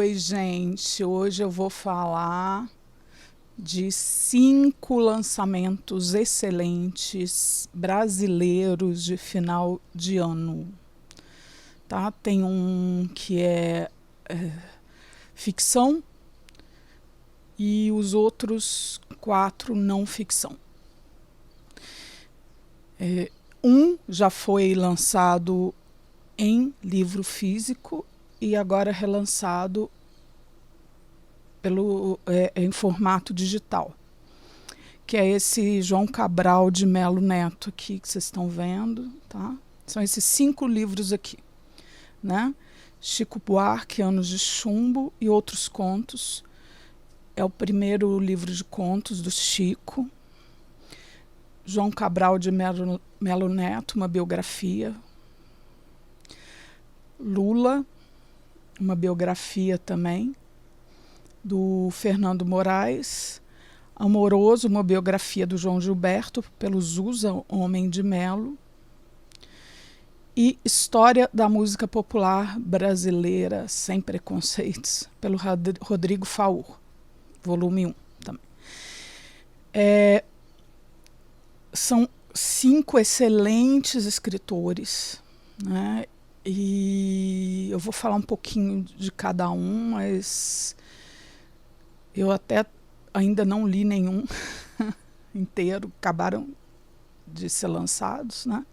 Oi, gente. Hoje eu vou falar de 5 lançamentos excelentes brasileiros de final de ano. Tá? Tem um que é ficção e os outros 4 não ficção. Um já foi lançado em livro físico e agora relançado em formato digital, que é esse João Cabral de Melo Neto aqui que vocês estão vendo, tá? São esses 5 livros aqui, né? Chico Buarque, Anos de Chumbo e Outros Contos. É o primeiro livro de contos do Chico. João Cabral de Melo Neto, uma biografia. Lula, uma biografia também, do Fernando Moraes. Amoroso, uma biografia do João Gilberto, pelo Zusa Homem de Melo. E História da Música Popular Brasileira Sem Preconceitos, pelo Rodrigo Faur, volume 1 também. São 5 excelentes escritores, né? E eu vou falar um pouquinho de cada um, mas eu até ainda não li nenhum inteiro, acabaram de ser lançados, né?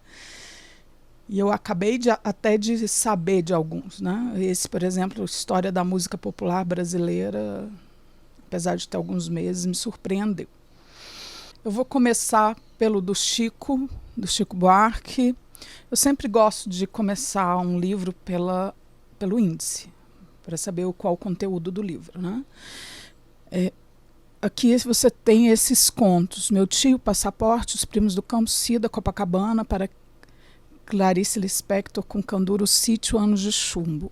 E eu acabei até de saber de alguns, né? Esse, por exemplo, História da Música Popular Brasileira, apesar de ter alguns meses, me surpreendeu. Eu vou começar pelo do Chico Buarque. Eu sempre gosto de começar um livro pelo índice, para saber qual o conteúdo do livro, né? Aqui você tem esses contos: Meu Tio, Passaporte, Os Primos do Campo, Cida, Copacabana, para Clarice Lispector, com Canduro, Sítio, Anos de Chumbo.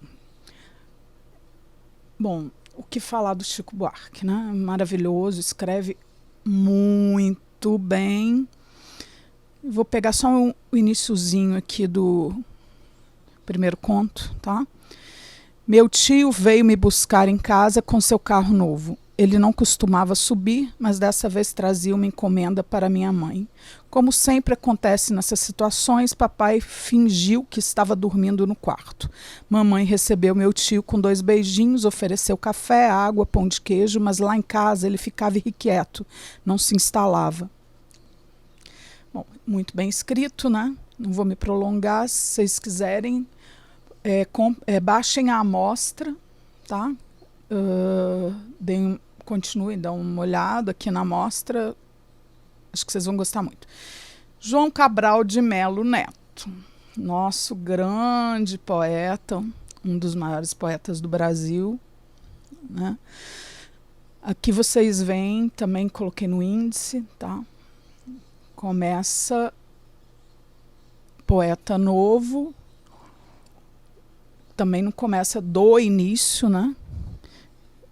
Bom, o que falar do Chico Buarque, né? Maravilhoso, escreve muito bem. Vou pegar só o iniciozinho aqui do primeiro conto, tá? Meu tio veio me buscar em casa com seu carro novo. Ele não costumava subir, mas dessa vez trazia uma encomenda para minha mãe. Como sempre acontece nessas situações, papai fingiu que estava dormindo no quarto. Mamãe recebeu meu tio com 2 beijinhos, ofereceu café, água, pão de queijo, mas lá em casa ele ficava irrequieto, não se instalava. Bom, muito bem escrito, né? Não vou me prolongar. Se vocês quiserem, baixem a amostra, tá? Continuem, dão uma olhada aqui na amostra. Acho que vocês vão gostar muito. João Cabral de Melo Neto, nosso grande poeta, um dos maiores poetas do Brasil, né? Aqui vocês veem, também coloquei no índice, tá? Começa poeta novo, também não começa do início, né?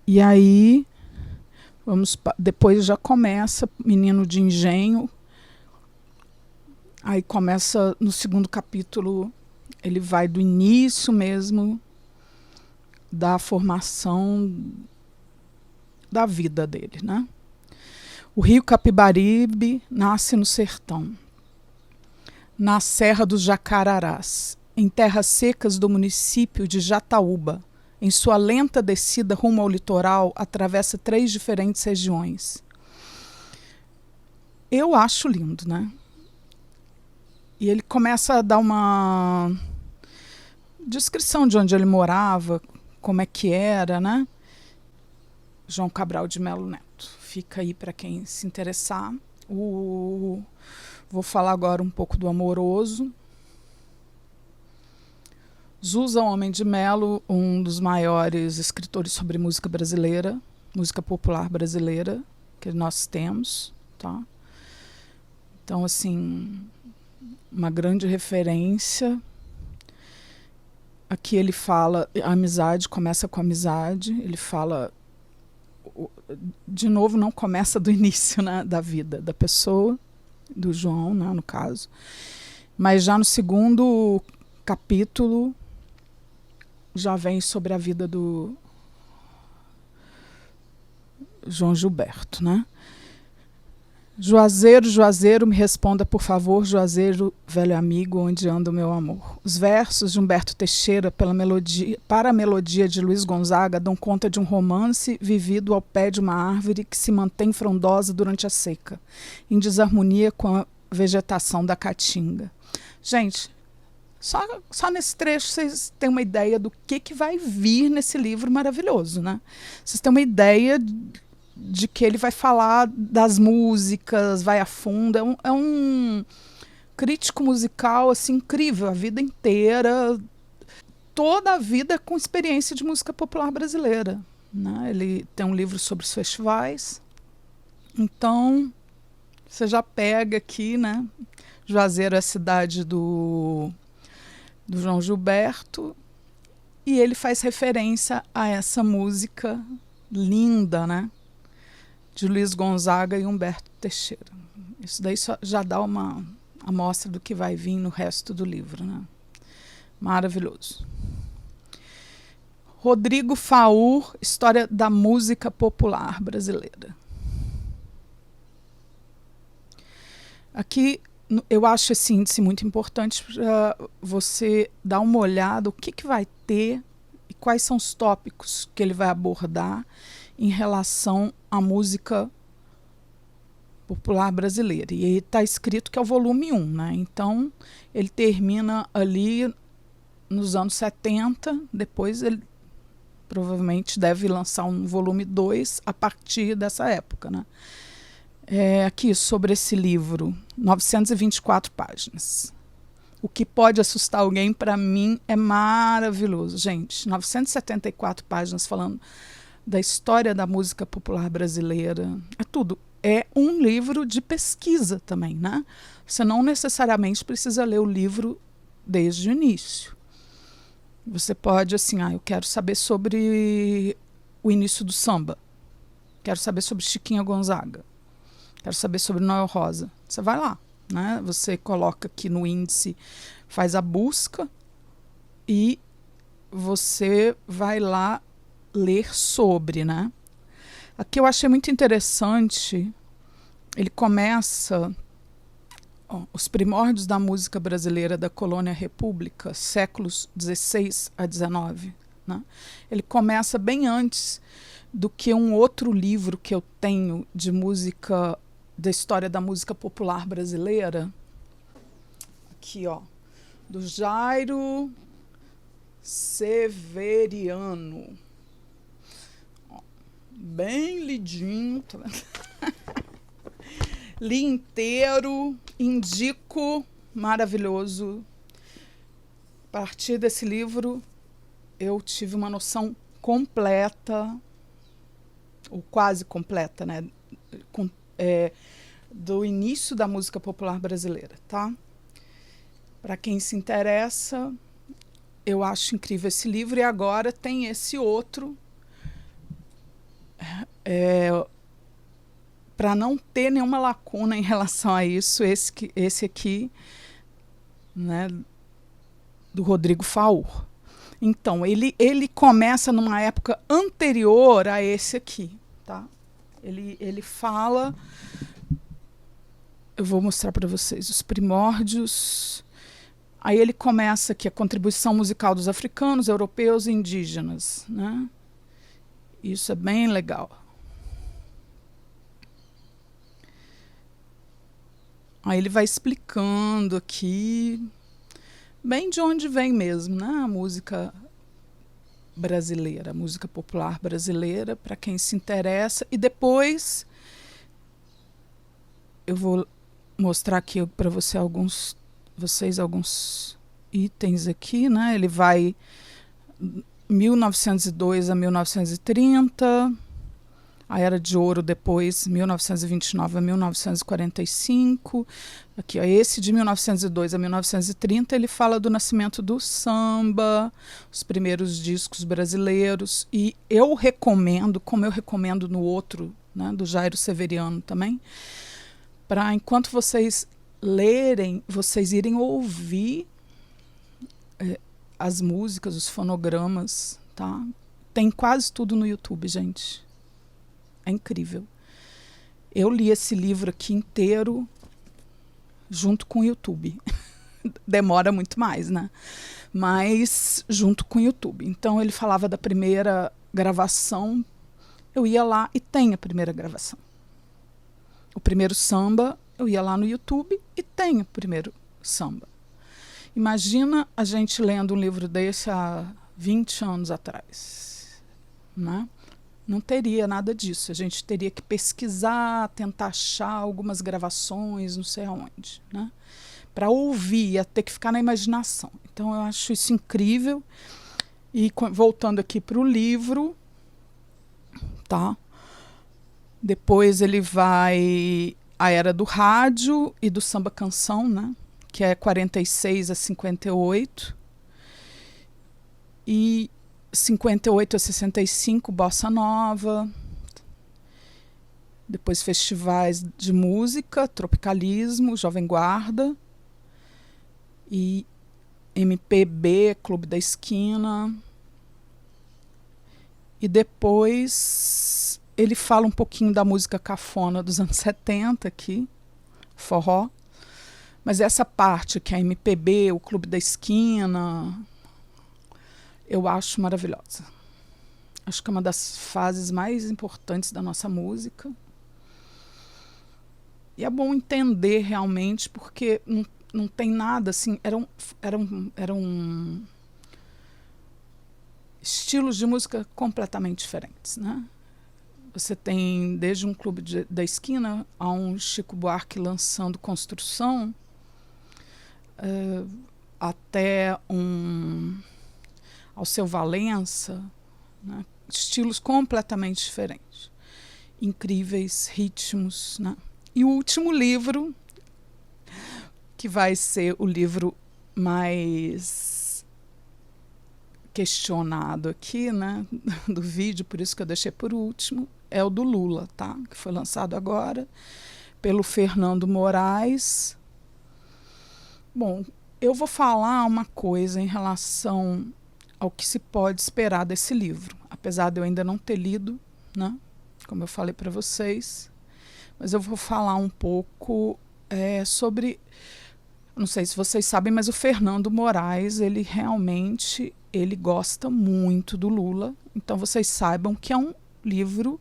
E aí, depois já começa Menino de Engenho. Aí começa no segundo capítulo, ele vai do início mesmo da formação da vida dele, né? O rio Capibaribe nasce no sertão, na Serra dos Jacararás, em terras secas do município de Jataúba. Em sua lenta descida rumo ao litoral, atravessa 3 diferentes regiões. Eu acho lindo, né? E ele começa a dar uma descrição de onde ele morava, como é que era, né? João Cabral de Melo Neto. Fica aí para quem se interessar. Vou falar agora um pouco do Amoroso. Zusa Homem de Melo, um dos maiores escritores sobre música brasileira, música popular brasileira que nós temos, tá? Então, assim, uma grande referência. Aqui ele fala, a amizade começa com amizade, ele fala, de novo, não começa do início, né, da vida da pessoa, do João, né, no caso, mas já no segundo capítulo já vem sobre a vida do João Gilberto, né? Juazeiro, Juazeiro, me responda, por favor, Juazeiro, velho amigo, onde anda o meu amor. Os versos de Humberto Teixeira para a melodia de Luiz Gonzaga dão conta de um romance vivido ao pé de uma árvore que se mantém frondosa durante a seca, em desarmonia com a vegetação da caatinga. Gente, só nesse trecho vocês têm uma ideia do que vai vir nesse livro maravilhoso, né? Vocês têm uma ideia de que ele vai falar das músicas, vai a fundo. É um crítico musical assim, incrível, a vida inteira, toda a vida com experiência de música popular brasileira, né? Ele tem um livro sobre os festivais. Então, você já pega aqui, né? Juazeiro é a cidade do João Gilberto, e ele faz referência a essa música linda, né? De Luiz Gonzaga e Humberto Teixeira. Isso daí já dá uma amostra do que vai vir no resto do livro, né? Maravilhoso. Rodrigo Faur, História da Música Popular Brasileira. Aqui eu acho esse índice muito importante para você dar uma olhada o que vai ter e quais são os tópicos que ele vai abordar em relação à música popular brasileira. E está escrito que é o volume 1, né? Então, ele termina ali nos anos 70, depois ele provavelmente deve lançar um volume 2 a partir dessa época, né? Aqui, sobre esse livro, 924 páginas. O que pode assustar alguém, para mim, é maravilhoso. Gente, 974 páginas falando da história da música popular brasileira. É tudo. É um livro de pesquisa também, né? Você não necessariamente precisa ler o livro desde o início. Você pode, assim, eu quero saber sobre o início do samba. Quero saber sobre Chiquinha Gonzaga. Quero saber sobre Noel Rosa. Você vai lá, né? Você coloca aqui no índice, faz a busca e você vai lá ler sobre, né? Aqui eu achei muito interessante, ele começa os primórdios da música brasileira da Colônia República, séculos 16 a 19, né? Ele começa bem antes do que um outro livro que eu tenho de música, da história da música popular brasileira, aqui, do Jairo Severiano. Bem lidinho, tá vendo? Li inteiro, indico, maravilhoso. A partir desse livro, eu tive uma noção completa, ou quase completa, né? Do início da música popular brasileira, tá? Para quem se interessa, eu acho incrível esse livro. E agora tem esse outro, para não ter nenhuma lacuna em relação a isso, esse aqui, né, do Rodrigo Faur. Então, ele começa numa época anterior a esse aqui, tá? Ele fala, eu vou mostrar para vocês os primórdios. Aí ele começa aqui a contribuição musical dos africanos, europeus e indígenas, né? Isso é bem legal. Aí ele vai explicando aqui, bem de onde vem mesmo, né? A música brasileira, a música popular brasileira, para quem se interessa. E depois eu vou mostrar aqui para vocês alguns itens aqui, né? Ele vai 1902 a 1930, a Era de Ouro depois, 1929 a 1945. Aqui, esse de 1902 a 1930, ele fala do nascimento do samba, os primeiros discos brasileiros. E eu recomendo, como eu recomendo no outro, né, do Jairo Severiano também, para enquanto vocês lerem, vocês irem ouvir as músicas, os fonogramas, tá? Tem quase tudo no YouTube, gente. É incrível. Eu li esse livro aqui inteiro junto com o YouTube. Demora muito mais, né? Mas junto com o YouTube. Então ele falava da primeira gravação, eu ia lá e tem a primeira gravação. O primeiro samba, eu ia lá no YouTube e tem o primeiro samba. Imagina a gente lendo um livro desse há 20 anos atrás, né? Não teria nada disso. A gente teria que pesquisar, tentar achar algumas gravações, não sei aonde, né? Para ouvir, ia ter que ficar na imaginação. Então eu acho isso incrível. E voltando aqui para o livro, tá? Depois ele vai a era do rádio e do samba canção, né? Que é 46 a 58. E 58 a 65, bossa nova. Depois festivais de música, tropicalismo, jovem guarda. E MPB, Clube da Esquina. E depois ele fala um pouquinho da música cafona dos anos 70 aqui, forró. Mas essa parte que é MPB, o Clube da Esquina, eu acho maravilhosa. Acho que é uma das fases mais importantes da nossa música. E é bom entender realmente, porque não tem nada assim. Eram estilos de música completamente diferentes, né? Você tem desde um Clube da Esquina a um Chico Buarque lançando Construção, até um Alceu Valença, né? Estilos completamente diferentes, incríveis ritmos, né? E o último livro, que vai ser o livro mais questionado aqui, né, do vídeo, por isso que eu deixei por último, é o do Lula, tá? Que foi lançado agora pelo Fernando Moraes. Bom, eu vou falar uma coisa em relação ao que se pode esperar desse livro, apesar de eu ainda não ter lido, né? Como eu falei para vocês, mas eu vou falar um pouco sobre, não sei se vocês sabem, mas o Fernando Moraes, ele realmente gosta muito do Lula, então vocês saibam que é um livro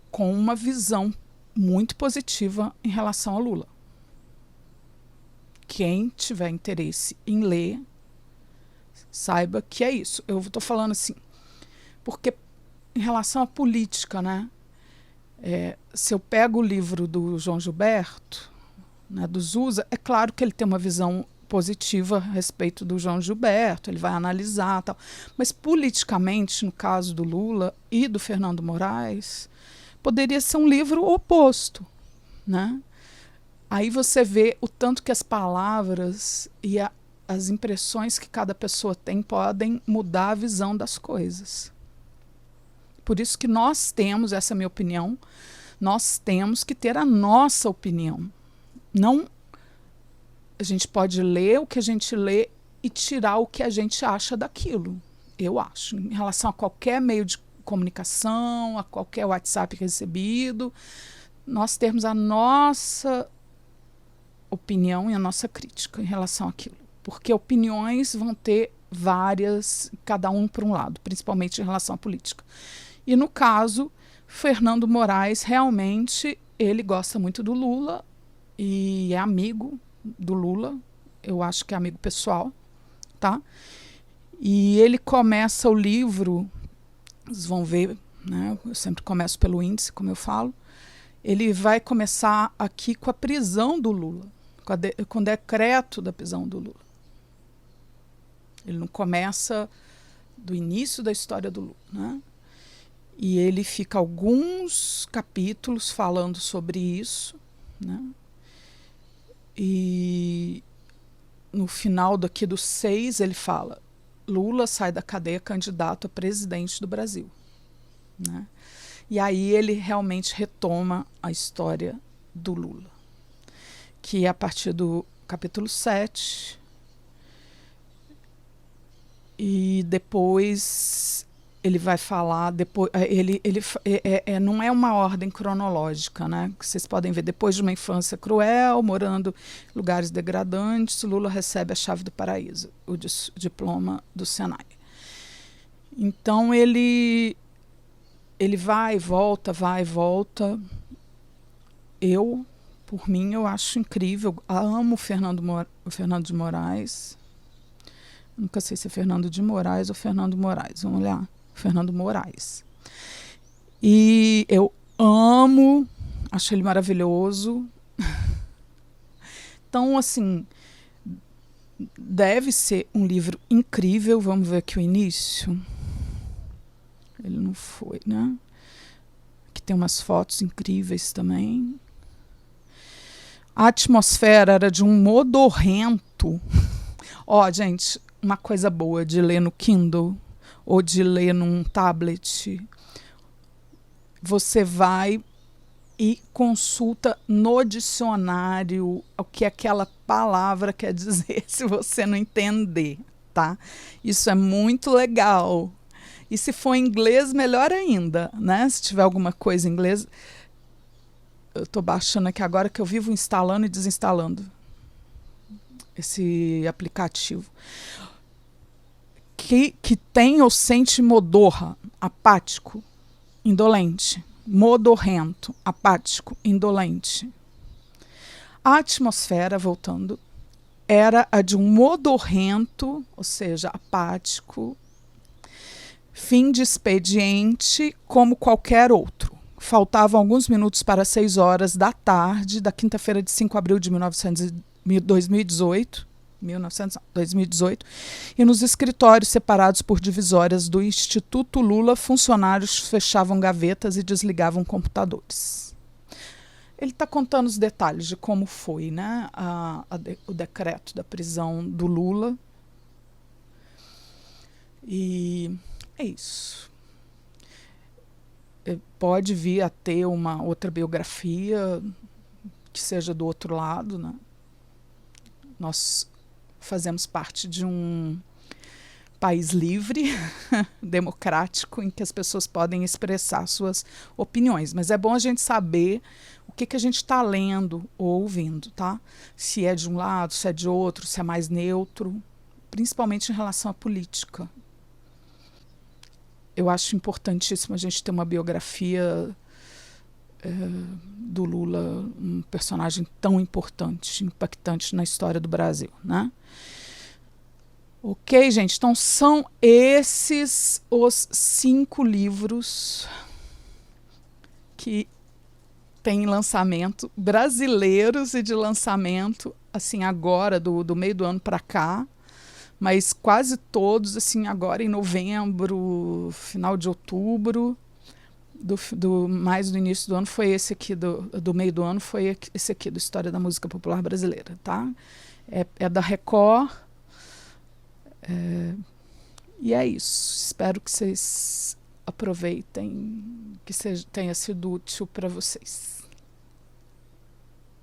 com uma visão muito positiva em relação ao Lula. Quem tiver interesse em ler, saiba que é isso. Eu estou falando assim, porque em relação à política, né? Se eu pego o livro do João Gilberto, né, do Zusa, é claro que ele tem uma visão positiva a respeito do João Gilberto, ele vai analisar tal. Mas politicamente, no caso do Lula e do Fernando Moraes, poderia ser um livro oposto, né? Aí você vê o tanto que as palavras e as impressões que cada pessoa tem podem mudar a visão das coisas. Por isso que nós temos, essa é a minha opinião, nós temos que ter a nossa opinião. Não, a gente pode ler o que a gente lê e tirar o que a gente acha daquilo, eu acho. Em relação a qualquer meio de comunicação, a qualquer WhatsApp recebido, nós temos a nossa opinião e a nossa crítica em relação àquilo. Porque opiniões vão ter várias, cada um por um lado, principalmente em relação à política. E no caso, Fernando Moraes, realmente, ele gosta muito do Lula e é amigo do Lula, eu acho que é amigo pessoal, tá? E ele começa o livro, vocês vão ver, né? Eu sempre começo pelo índice, como eu falo. Ele vai começar aqui com a prisão do Lula, com o decreto da prisão do Lula. Ele não começa do início da história do Lula, né? E ele fica alguns capítulos falando sobre isso, né? E no final daqui do 6 ele fala: Lula sai da cadeia candidato a presidente do Brasil, né? E aí ele realmente retoma a história do Lula, que é a partir do capítulo 7. E depois ele vai falar depois, não é uma ordem cronológica, né? Que vocês podem ver, depois de uma infância cruel, morando em lugares degradantes, Lula recebe a chave do paraíso, o diploma do Senai. Então ele vai e volta, vai e volta. Por mim, eu acho incrível, amo o Fernando de Moraes. Nunca sei se é Fernando de Moraes ou Fernando Moraes, vamos olhar. Fernando Moraes. E eu amo, acho ele maravilhoso. Então, assim, deve ser um livro incrível. Vamos ver aqui o início. Ele não foi, né? Aqui tem umas fotos incríveis também. A atmosfera era de um modorrento. Ó, gente, uma coisa boa de ler no Kindle ou de ler num tablet, você vai e consulta no dicionário o que aquela palavra quer dizer, se você não entender, tá? Isso é muito legal. E se for em inglês, melhor ainda, né? Se tiver alguma coisa em inglês. Eu estou baixando aqui agora que eu vivo instalando e desinstalando esse aplicativo. Que tem ou sente modorra, apático, indolente, modorrento, apático, indolente. A atmosfera, voltando, era a de um modorrento, ou seja, apático, fim de expediente como qualquer outro. Faltavam alguns minutos para 6 horas da tarde da quinta-feira de 5 de abril de 2018, e nos escritórios separados por divisórias do Instituto Lula, funcionários fechavam gavetas e desligavam computadores. Ele está contando os detalhes de como foi, né, o decreto da prisão do Lula. E é isso. Pode vir a ter uma outra biografia que seja do outro lado, né? Nós fazemos parte de um país livre, democrático, em que as pessoas podem expressar suas opiniões. Mas é bom a gente saber o que a gente está lendo ou ouvindo, tá? Se é de um lado, se é de outro, se é mais neutro, principalmente em relação à política. Eu acho importantíssimo a gente ter uma biografia do Lula, um personagem tão importante, impactante na história do Brasil, né? Ok, gente? Então são esses os 5 livros que têm lançamento brasileiros e de lançamento assim agora do meio do ano para cá, mas quase todos assim agora em novembro, final de outubro. Mais do início do ano foi esse aqui, do meio do ano foi esse aqui, do História da Música Popular Brasileira, tá? É da Record. E é isso. Espero que vocês aproveitem, que tenha sido útil para vocês.